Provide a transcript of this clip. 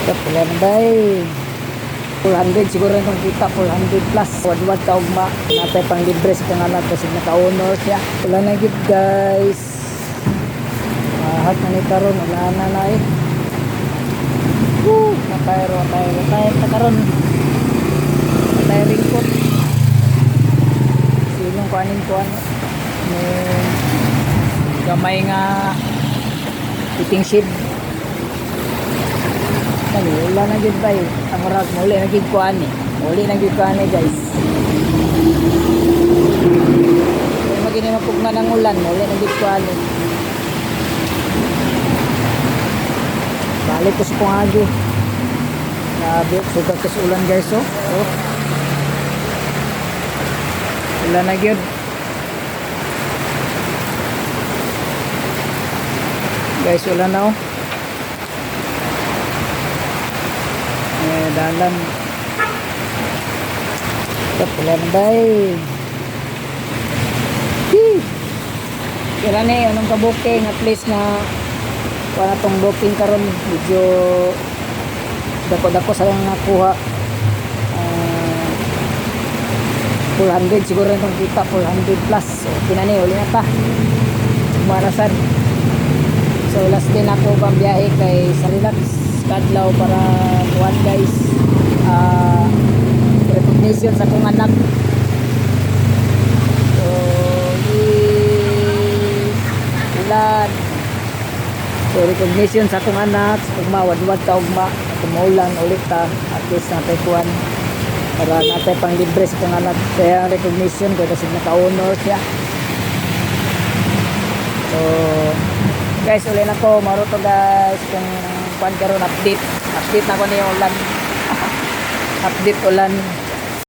Pula na day. 400 siguro na itong kita, 400 plus. Wadwad ka ugma. Natay pang libre sa pangalan kasi naka-honor siya. Wala na gid guys. Hat na ni karon, wala na eh. Natay na karon. Natay ringkot. Silong kuanin ko ano. Gamay nga eating shade. Wala na gid tayo. Ang oras mo uli na gid kuan eh. Uli na gid kuan eh guys. Kaya magini mapugna ng ulan, uli na gid kuan eh. Balik ko sa pungagi. Grabe, sugat kas ulan guys oh. Ulan na gid. Guys, ulan na oh. Dalan pula na day. Kira ni anong ka-booking at least na wala tong booking karon medyo dako sa nakuha. 400 siguro na itong kita, 400 plus. So pinani uli na ta marasan. So last din ako pambiyahe kay sa relax kadlaw para kuan guys, recognition sa akong anak. So ulan, so recognition sa akong anak sa pagmawadwad ka ugma kumulan ulit ta at least natay kuan para natay pang libre sa akong anak. Kaya ang recognition ko kasi naka-honor siya. So guys, uli na ko maruto guys kung kuan karon update na ko niyo ulan. Update ulan.